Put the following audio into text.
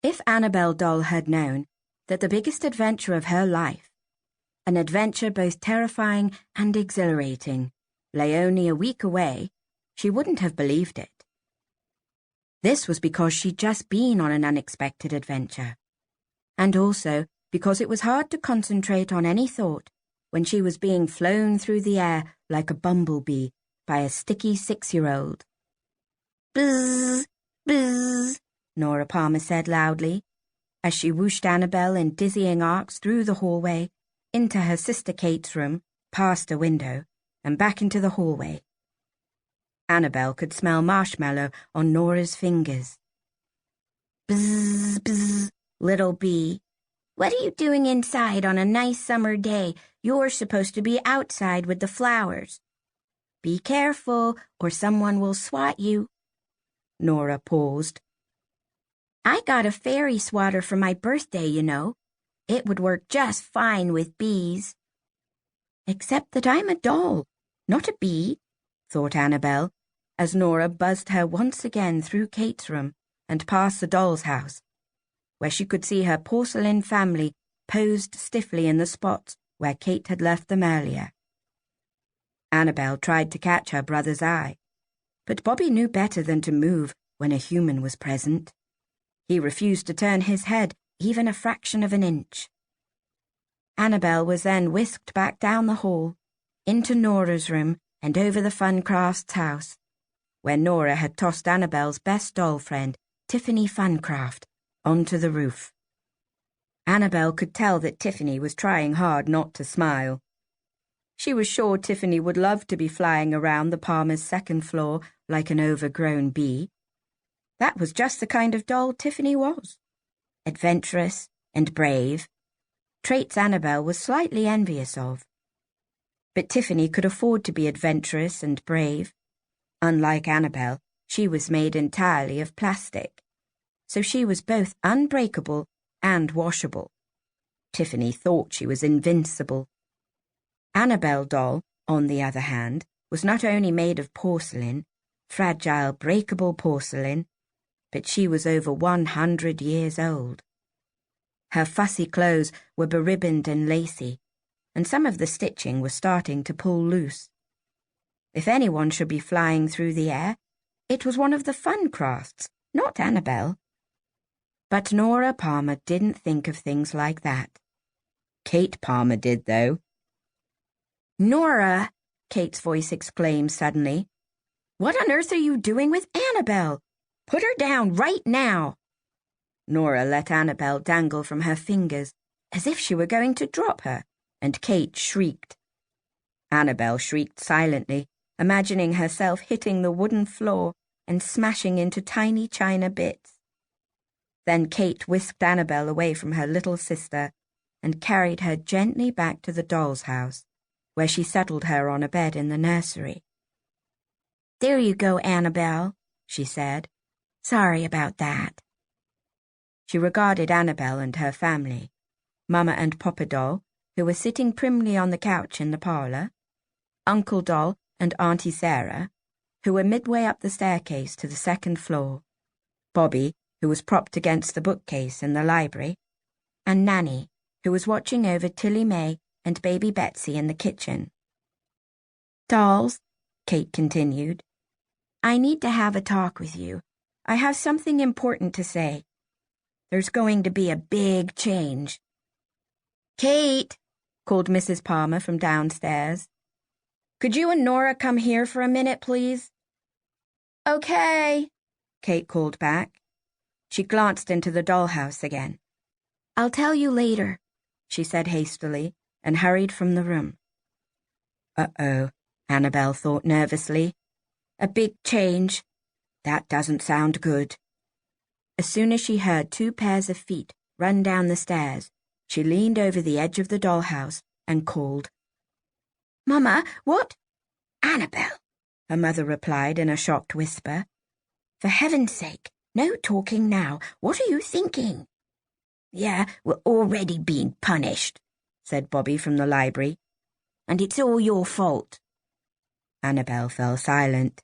If Annabel Doll had known that the biggest adventure of her life, an adventure both terrifying and exhilarating, lay only a week away, she wouldn't have believed it. This was because she'd just been on an unexpected adventure, and also because it was hard to concentrate on any thought when she was being flown through the air like a bumblebee by a sticky 6-year-old. "Buzz, buzz," Nora Palmer said loudly, as she whooshed Annabel in dizzying arcs through the hallway, into her sister Kate's room, past a window, and back into the hallway. Annabel could smell marshmallow on Nora's fingers. "Bzz, bzz, little bee. What are you doing inside on a nice summer day? You're supposed to be outside with the flowers. Be careful, or someone will swat you." Nora paused. "I got a fairy swatter for my birthday, you know. It would work just fine with bees." "Except that I'm a doll, not a bee," thought Annabel, as Nora buzzed her once again through Kate's room and past the doll's house, where she could see her porcelain family posed stiffly in the spots where Kate had left them earlier. Annabel tried to catch her brother's eye, but Bobby knew better than to move when a human was present. He refused to turn his head even a fraction of an inch. Annabel was then whisked back down the hall, into Nora's room and over the Funcraft's house, where Nora had tossed Annabel's best doll friend, Tiffany Funcraft, onto the roof. Annabel could tell that Tiffany was trying hard not to smile. She was sure Tiffany would love to be flying around the Palmer's second floor like an overgrown bee. That was just the kind of doll Tiffany was. Adventurous and brave, traits Annabel was slightly envious of. But Tiffany could afford to be adventurous and brave. Unlike Annabel, she was made entirely of plastic, so she was both unbreakable and washable. Tiffany thought she was invincible. Annabel Doll, on the other hand, was not only made of porcelain, fragile, breakable porcelain, but she was over 100 years old. Her fussy clothes were beribboned and lacy, and some of the stitching was starting to pull loose. If anyone should be flying through the air, it was one of the Funcrafts, not Annabel. But Nora Palmer didn't think of things like that. Kate Palmer did, though. "Nora!" Kate's voice exclaimed suddenly. "What on earth are you doing with Annabel? Put her down right now!" Nora let Annabel dangle from her fingers, as if she were going to drop her, and Kate shrieked. Annabel shrieked silently, imagining herself hitting the wooden floor and smashing into tiny china bits. Then Kate whisked Annabel away from her little sister and carried her gently back to the doll's house, where she settled her on a bed in the nursery. "There you go, Annabel," she said. "Sorry about that." She regarded Annabel and her family, Mama and Papa Doll, who were sitting primly on the couch in the parlor, Uncle Doll and Auntie Sarah, who were midway up the staircase to the second floor, Bobby, who was propped against the bookcase in the library, and Nanny, who was watching over Tilly May and baby Betsy in the kitchen. "Dolls," Kate continued, "I need to have a talk with you. I have something important to say. There's going to be a big change." "Kate," called Mrs. Palmer from downstairs. "Could you and Nora come here for a minute, please?" "Okay," Kate called back. She glanced into the dollhouse again. "I'll tell you later," she said hastily, and hurried from the room. Uh-oh, Annabel thought nervously. A big change. That doesn't sound good. As soon as she heard 2 pairs of feet run down the stairs, she leaned over the edge of the dollhouse and called. "Mama, what?" "Annabel," her mother replied in a shocked whisper. "For heaven's sake, no talking now. What are you thinking?" "Yeah, we're already being punished," said Bobby from the library. "And it's all your fault." Annabel fell silent.